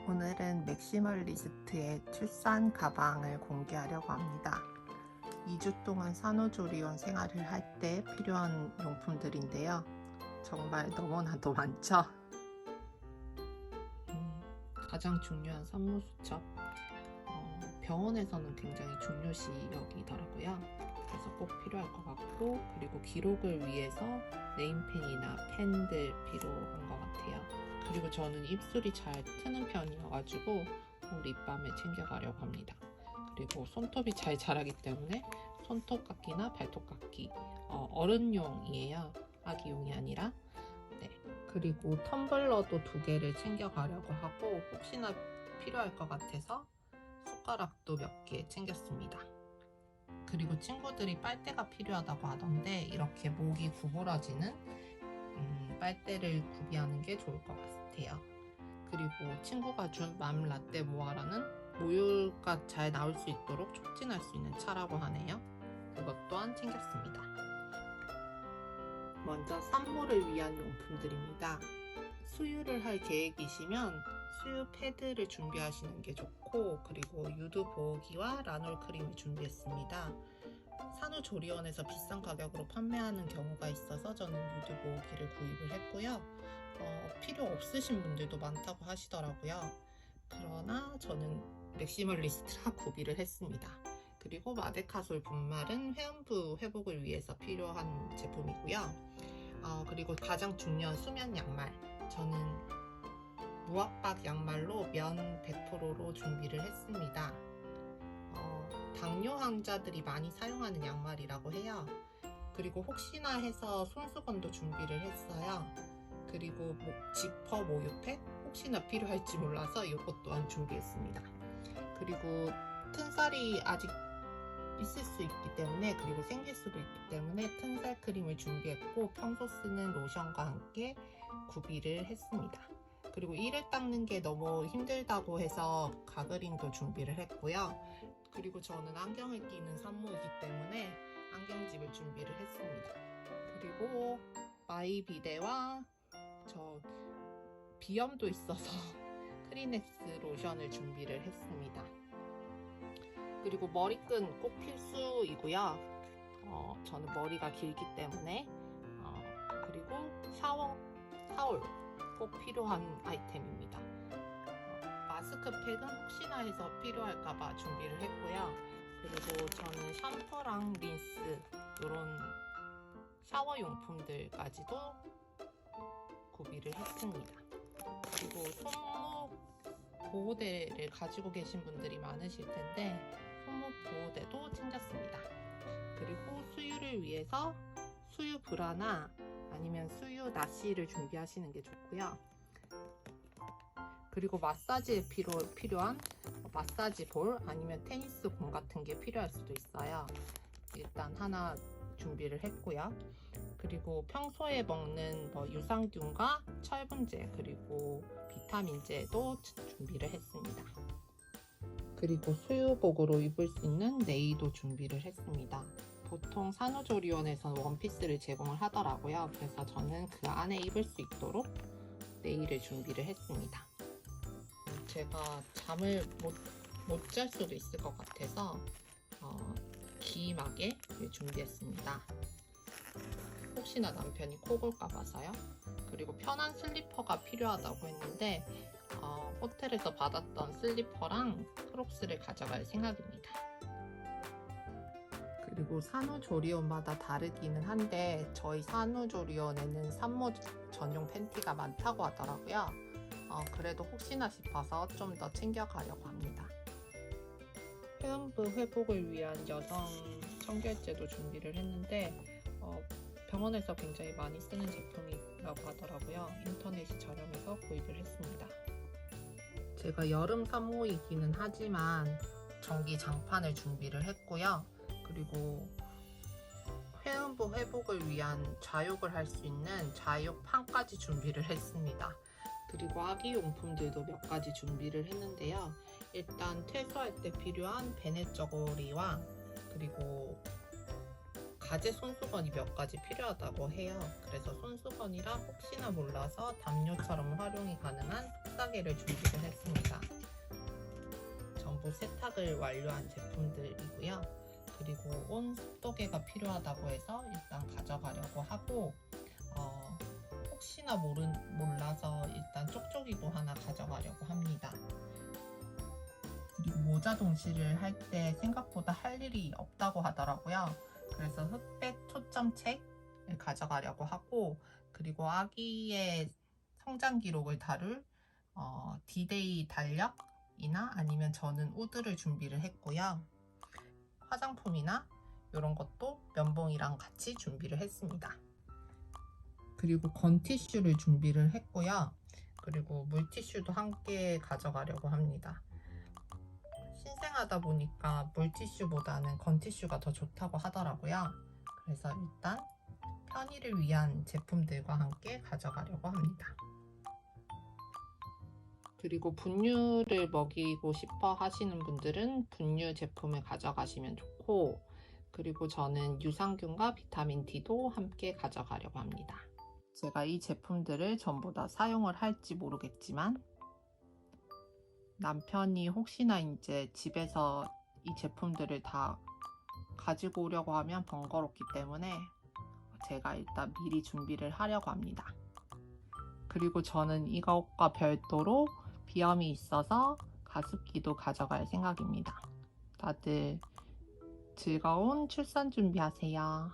오늘은 맥시멀리스트의 출산 가방을 공개하려고 합니다. 2주 동안 산후조리원 생활을 할 때 필요한 용품들인데요. 정말 너무나도 많죠? 가장 중요한 산모수첩. 병원에서는 굉장히 중요시 여기더라고요. 그래서 꼭 필요할 것 같고, 그리고 기록을 위해서 네임펜이나 펜들 필요한 것 같아요. 그리고 저는 입술이 잘 트는 편이어가지고 립밤을 챙겨가려고 합니다. 그리고 손톱이 잘 자라기 때문에 손톱깎이나 발톱깎이, 어른용이에요. 아기용이 아니라. 네. 그리고 텀블러도 2개를 챙겨가려고 하고, 혹시나 필요할 것 같아서 숟가락도 몇 개 챙겼습니다. 그리고 친구들이 빨대가 필요하다고 하던데, 이렇게 목이 구부러지는 빨대를 구비하는 게 좋을 것 같아요. 그리고 친구가 준 맘라떼 모아라는 모유가 잘 나올 수 있도록 촉진할 수 있는 차라고 하네요. 그것 또한 챙겼습니다. 먼저 산모를 위한 용품들입니다. 수유를 할 계획이시면 수유 패드를 준비하시는 게 좋고, 그리고 유두 보호기와 라놀 크림을 준비했습니다. 산후조리원에서 비싼 가격으로 판매하는 경우가 있어서 저는 유두 보호기를 구입을 했고요. 필요 없으신 분들도 많다고 하시더라고요. 그러나 저는 맥시멀리스트라 구비를 했습니다. 그리고 마데카솔 분말은 회음부 회복을 위해서 필요한 제품이고요. 그리고 가장 중요한 수면 양말. 저는 무압박 양말로 면 100%로 준비를 했습니다. 당뇨 환자들이 많이 사용하는 양말이라고 해요. 그리고 혹시나 해서 손수건도 준비를 했어요. 그리고 지퍼 모유팩 혹시나 필요할지 몰라서 이것 또한 준비했습니다. 그리고 튼살이 아직 있을 수 있기 때문에, 그리고 생길 수도 있기 때문에 튼살 크림을 준비했고, 평소 쓰는 로션과 함께 구비를 했습니다. 그리고 이를 닦는 게 너무 힘들다고 해서 가그린도 준비를 했고요. 그리고 저는 안경을 끼는 산모이기 때문에 안경집을 준비를 했습니다. 그리고 마이비데와 저 비염도 있어서 크리넥스 로션을 준비를 했습니다. 그리고 머리끈 꼭 필수이고요. 저는 머리가 길기 때문에, 그리고 타올 꼭 필요한 아이템입니다. 마스크팩은 혹시나 해서 필요할까봐 준비를 했고요. 그리고 저는 샴푸랑 린스, 이런 샤워 용품들까지도 구비를 했습니다. 그리고 손목 보호대를 가지고 계신 분들이 많으실 텐데, 손목 보호대도 챙겼습니다. 그리고 수유를 위해서 수유 브라나 아니면 수유 나시를 준비하시는 게 좋고요. 그리고 마사지에 필요한 마사지 볼 아니면 테니스 공 같은 게 필요할 수도 있어요. 일단 하나 준비를 했고요. 그리고 평소에 먹는 유산균과 철분제, 그리고 비타민제도 준비를 했습니다. 그리고 수유복으로 입을 수 있는 네이도 준비를 했습니다. 보통 산후조리원에서는 원피스를 제공을 하더라고요. 그래서 저는 그 안에 입을 수 있도록 네일을 준비를 했습니다. 제가 잠을 못 잘 수도 있을 것 같아서 기마개를 준비했습니다. 혹시나 남편이 코 골까 봐서요. 그리고 편한 슬리퍼가 필요하다고 했는데, 호텔에서 받았던 슬리퍼랑 크록스를 가져갈 생각입니다. 그리고 산후조리원마다 다르기는 한데, 저희 산후조리원에는 산모 전용 팬티가 많다고 하더라고요. 그래도 혹시나 싶어서 좀 더 챙겨가려고 합니다. 회음부 회복을 위한 여성 청결제도 준비를 했는데, 병원에서 굉장히 많이 쓰는 제품이라고 하더라고요. 인터넷이 저렴해서 구입을 했습니다. 제가 여름 산모이기는 하지만 전기 장판을 준비를 했고요. 그리고 회음부 회복을 위한 좌욕을 할 수 있는 좌욕판까지 준비를 했습니다. 그리고 아기 용품들도 몇 가지 준비를 했는데요. 일단 퇴소할 때 필요한 베네 저고리와, 그리고 가제 손수건이 몇 가지 필요하다고 해요. 그래서 손수건이랑 혹시나 몰라서 담요처럼 활용이 가능한 세탁기를 준비를 했습니다. 전부 세탁을 완료한 제품들이고요. 그리고 온습도계가 필요하다고 해서 일단 가져가려고 하고, 혹시나 몰라서 일단 쪽쪽이도 하나 가져가려고 합니다. 그리고 모자 동시를 할 때 생각보다 할 일이 없다고 하더라고요. 그래서 흑백 초점책을 가져가려고 하고, 그리고 아기의 성장 기록을 다룰 디데이 달력이나 아니면 저는 우드를 준비를 했고요. 화장품이나 이런 것도 면봉이랑 같이 준비를 했습니다. 그리고 건티슈를 준비를 했고요. 그리고 물티슈도 함께 가져가려고 합니다. 신생하다 보니까 물티슈보다는 건티슈가 더 좋다고 하더라고요. 그래서 일단 편의를 위한 제품들과 함께 가져가려고 합니다. 그리고 분유를 먹이고 싶어 하시는 분들은 분유 제품을 가져가시면 좋고, 그리고 저는 유산균과 비타민 D도 함께 가져가려고 합니다. 제가 이 제품들을 전부 다 사용을 할지 모르겠지만 남편이 혹시나 이제 집에서 이 제품들을 다 가지고 오려고 하면 번거롭기 때문에 제가 일단 미리 준비를 하려고 합니다. 그리고 저는 이것과 별도로 비염이 있어서 가습기도 가져갈 생각입니다. 다들 즐거운 출산 준비하세요.